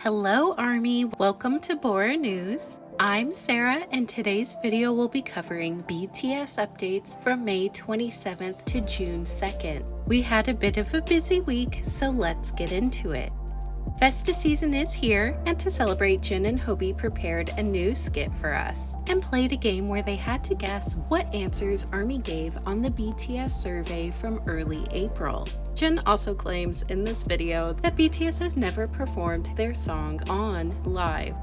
Hello Army, welcome to Bora News. I'm Sarah and today's video will be covering BTS updates from May 27th to June 2nd. We had a bit of a busy week, so let's get into it. Festa season is here, and to celebrate, Jin and Hobie prepared a new skit for us and played a game where they had to guess what answers ARMY gave on the BTS survey from early April. Jin also claims in this video that BTS has never performed their song on live.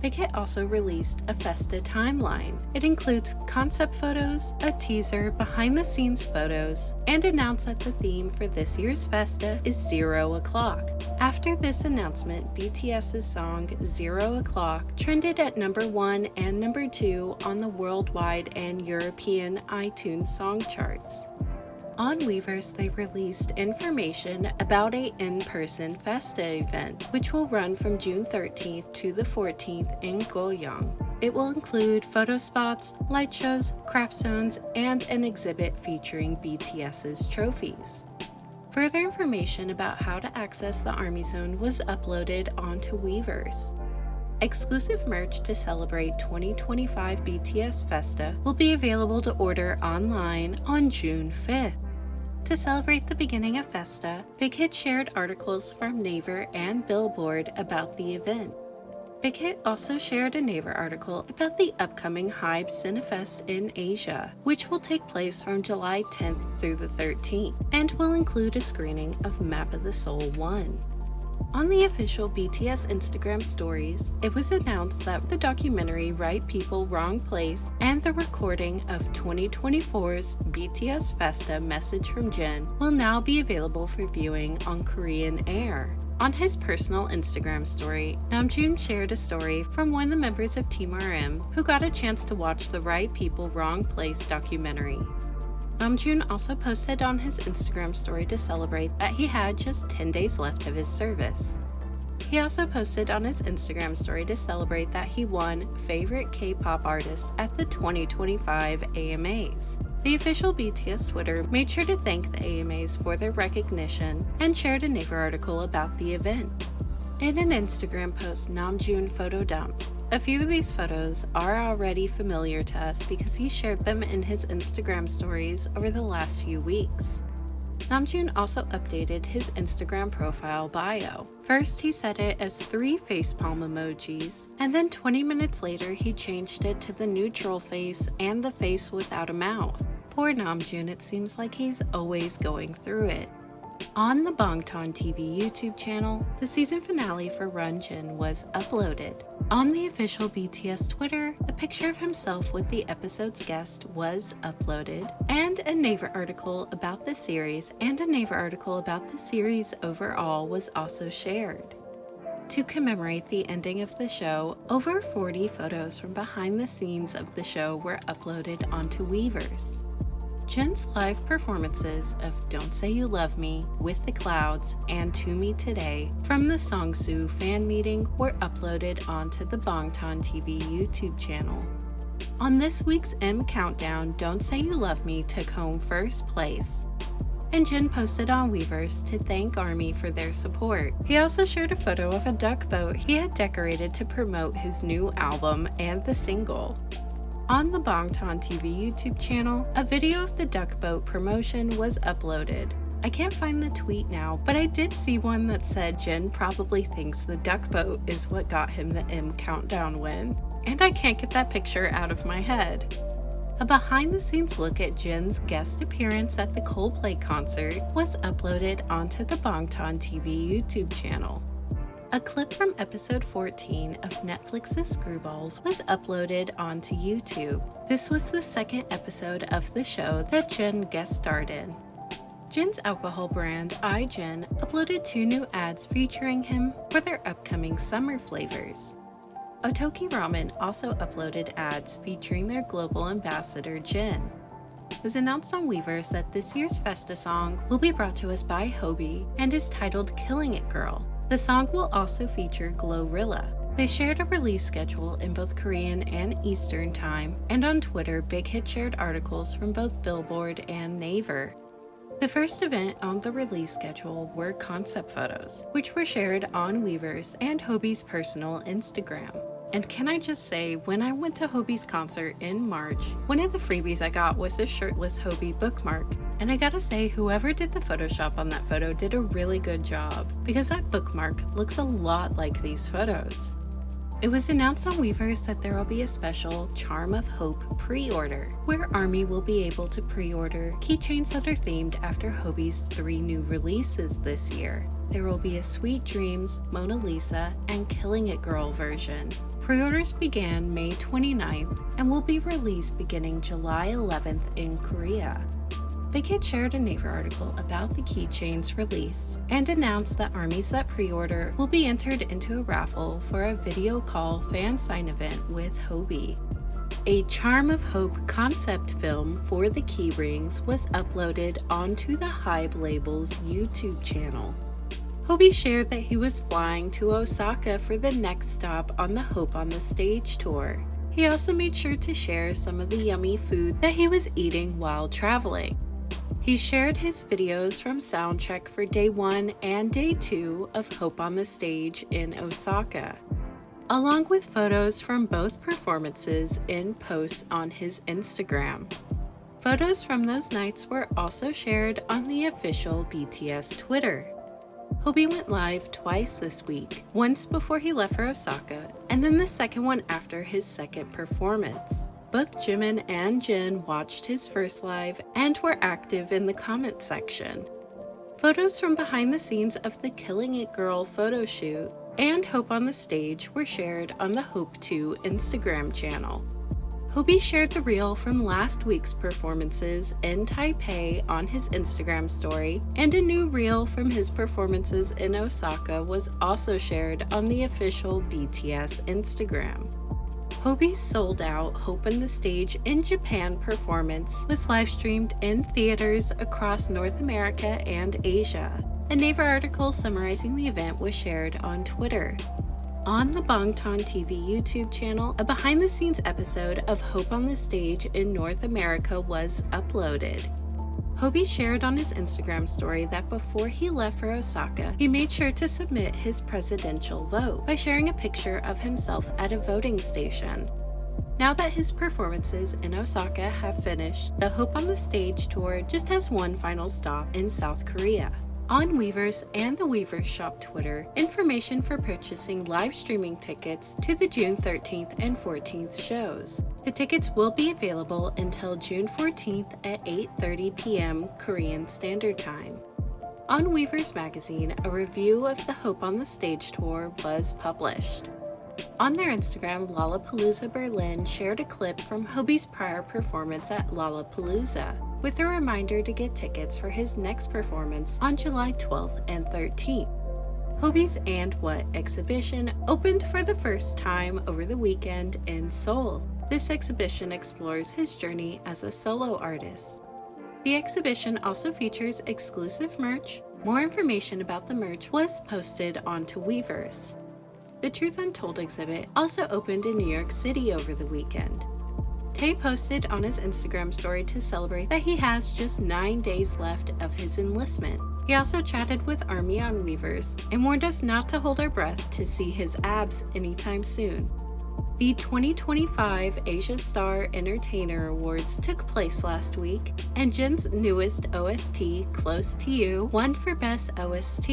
Big Hit also released a Festa timeline. It includes concept photos, a teaser, behind-the-scenes photos, and announced that the theme for this year's Festa is 0 o'clock. After this announcement, BTS's song 0 o'clock trended at number 1 and number 2 on the worldwide and European iTunes song charts. On Weverse, they released information about a in-person Festa event, which will run from June 13th to the 14th in Goyang. It will include photo spots, light shows, craft zones, and an exhibit featuring BTS's trophies. Further information about how to access the ARMY Zone was uploaded onto Weverse. Exclusive merch to celebrate 2025 BTS Festa will be available to order online on June 5th. To celebrate the beginning of Festa, Big Hit shared articles from Naver and Billboard about the event. Big Hit also shared a Naver article about the upcoming HYBE Cinefest in Asia, which will take place from July 10th through the 13th, and will include a screening of Map of the Soul 1. On the official BTS Instagram stories, it was announced that the documentary Right People, Wrong Place and the recording of 2024's BTS Festa Message from Jin will now be available for viewing on Korean Air. On his personal Instagram story, Namjoon shared a story from one of the members of Team RM who got a chance to watch the Right People, Wrong Place documentary. Namjoon also posted on his Instagram story to celebrate that he had just 10 days left of his service. He also posted on his Instagram story to celebrate that he won Favorite K-Pop Artist at the 2025 AMAs. The official BTS Twitter made sure to thank the AMAs for their recognition and shared a Naver article about the event. In an Instagram post, Namjoon photo dumped. A few of these photos are already familiar to us because he shared them in his Instagram stories over the last few weeks. Namjoon also updated his Instagram profile bio. First, he set it as 3 facepalm emojis, and then 20 minutes later, he changed it to the neutral face and the face without a mouth. Poor Namjoon, it seems like he's always going through it. On the Bangtan TV YouTube channel, the season finale for Run Jin was uploaded. On the official BTS Twitter, a picture of himself with the episode's guest was uploaded, and a Naver article about the series overall was also shared. To commemorate the ending of the show, over 40 photos from behind the scenes of the show were uploaded onto Weverse. Jin's live performances of Don't Say You Love Me, With the Clouds, and To Me Today from the Songsu fan meeting were uploaded onto the Bangtan TV YouTube channel. On this week's M Countdown, Don't Say You Love Me took home first place, and Jin posted on Weverse to thank ARMY for their support. He also shared a photo of a duck boat he had decorated to promote his new album and the single. On the Bangtan TV YouTube channel, a video of the duck boat promotion was uploaded. I can't find the tweet now, but I did see one that said Jin probably thinks the duck boat is what got him the M Countdown win, and I can't get that picture out of my head. A behind-the-scenes look at Jin's guest appearance at the Coldplay concert was uploaded onto the Bangtan TV YouTube channel. A clip from episode 14 of Netflix's Screwballs was uploaded onto YouTube. This was the second episode of the show that Jin guest starred in. Jin's alcohol brand, iJin, uploaded 2 new ads featuring him for their upcoming summer flavors. Otoki Ramen also uploaded ads featuring their global ambassador, Jin. It was announced on Weverse that this year's Festa song will be brought to us by Hobie and is titled Killing It Girl. The song will also feature Glorilla. They shared a release schedule in both Korean and Eastern time, and on Twitter, Big Hit shared articles from both Billboard and Naver. The first event on the release schedule were concept photos, which were shared on Weverse and Hobie's personal Instagram. And can I just say, when I went to Hobie's concert in March, one of the freebies I got was a shirtless Hobie bookmark. And I gotta say, whoever did the Photoshop on that photo did a really good job, because that bookmark looks a lot like these photos. It was announced on Weverse that there will be a special Charm of Hope pre-order, where ARMY will be able to pre-order keychains that are themed after Hobie's 3 new releases this year. There will be a Sweet Dreams, Mona Lisa, and Killing It Girl version. Pre-orders began May 29th and will be released beginning July 11th in Korea. Big Hit shared a Naver article about the keychain's release and announced that ARMYs that pre-order will be entered into a raffle for a video call fan sign event with Hobie. A Charm of Hope concept film for the keyrings was uploaded onto the Hybe label's YouTube channel. Hobie shared that he was flying to Osaka for the next stop on the Hope on the Stage tour. He also made sure to share some of the yummy food that he was eating while traveling. He shared his videos from soundcheck for day 1 and day 2 of Hope on the Stage in Osaka, along with photos from both performances in posts on his Instagram. Photos from those nights were also shared on the official BTS Twitter. Hobie went live twice this week, once before he left for Osaka, and then the second one after his second performance. Both Jimin and Jin watched his first live and were active in the comment section. Photos from behind the scenes of the Killing It Girl photo shoot and Hope on the Stage were shared on the Hope 2 Instagram channel. Hobie shared the reel from last week's performances in Taipei on his Instagram story, and a new reel from his performances in Osaka was also shared on the official BTS Instagram. Hobie's sold-out Hope on the Stage in Japan performance was live-streamed in theaters across North America and Asia. A Naver article summarizing the event was shared on Twitter. On the Bangtan TV YouTube channel, a behind-the-scenes episode of Hope on the Stage in North America was uploaded. Hobie shared on his Instagram story that before he left for Osaka, he made sure to submit his presidential vote by sharing a picture of himself at a voting station. Now that his performances in Osaka have finished, the Hope on the Stage tour just has one final stop in South Korea. On Weverse and the Weverse Shop Twitter, information for purchasing live streaming tickets to the June 13th and 14th shows. The tickets will be available until June 14th at 8:30 p.m. Korean Standard Time. On Weverse magazine, a review of the Hope on the Stage tour was published. On their Instagram, Lollapalooza Berlin shared a clip from Hobie's prior performance at Lollapalooza, with a reminder to get tickets for his next performance on July 12th and 13th. Hobie's And What exhibition opened for the first time over the weekend in Seoul. This exhibition explores his journey as a solo artist. The exhibition also features exclusive merch. More information about the merch was posted onto Weverse. The Truth Untold exhibit also opened in New York City over the weekend. Tae posted on his Instagram story to celebrate that he has just 9 days left of his enlistment. He also chatted with ARMY on Weverse and warned us not to hold our breath to see his abs anytime soon. The 2025 Asia Star Entertainer Awards took place last week, and Jin's newest OST, Close to You, won for Best OST.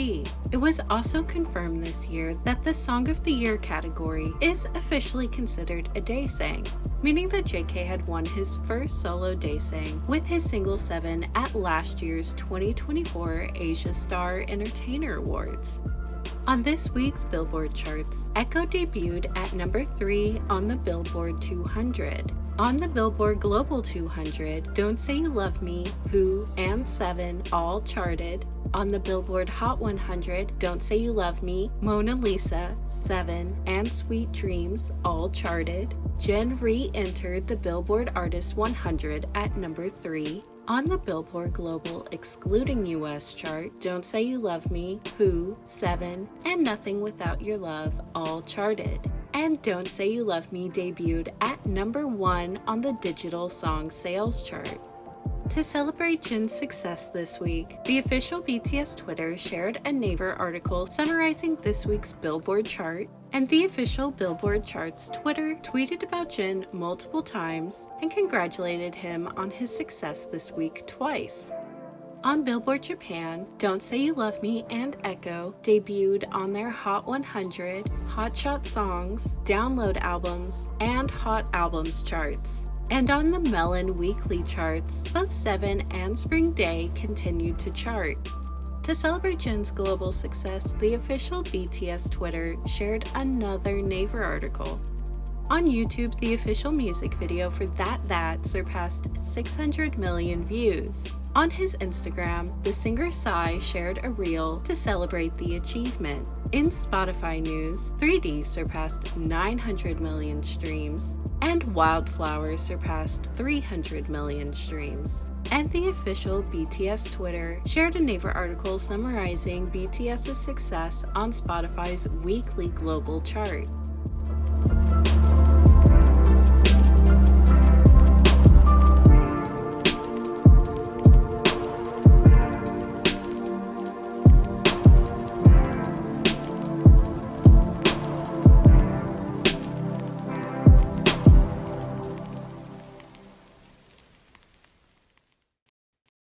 It was also confirmed this year that the Song of the Year category is officially considered a daesang, meaning that JK had won his first solo daesang with his single 7 at last year's 2024 Asia Star Entertainer Awards. On this week's Billboard charts, Echo debuted at number 3 on the Billboard 200. On the Billboard Global 200, Don't Say You Love Me, Who, and 7 all charted. On the Billboard Hot 100, Don't Say You Love Me, Mona Lisa, 7, and Sweet Dreams all charted. Jen re-entered the Billboard Artist 100 at number 3. On the Billboard Global excluding US chart, Don't Say You Love Me, Who, 7, and Nothing Without Your Love all charted. And Don't Say You Love Me debuted at number 1 on the digital song sales chart. To celebrate Jin's success this week, the official BTS Twitter shared a Naver article summarizing this week's Billboard chart, and the official Billboard chart's Twitter tweeted about Jin multiple times and congratulated him on his success this week twice. On Billboard Japan, Don't Say You Love Me and Echo debuted on their Hot 100, Hot Shot Songs, Download Albums, and Hot Albums charts. And on the Melon Weekly charts, both 7 and Spring Day continued to chart. To celebrate Jin's global success, the official BTS Twitter shared another Naver article. On YouTube, the official music video for That surpassed 600 million views. On his Instagram, the singer Psy shared a reel to celebrate the achievement. In Spotify news, 3D surpassed 900 million streams, and Wildflower surpassed 300 million streams. And the official BTS Twitter shared a Naver article summarizing BTS's success on Spotify's weekly global chart.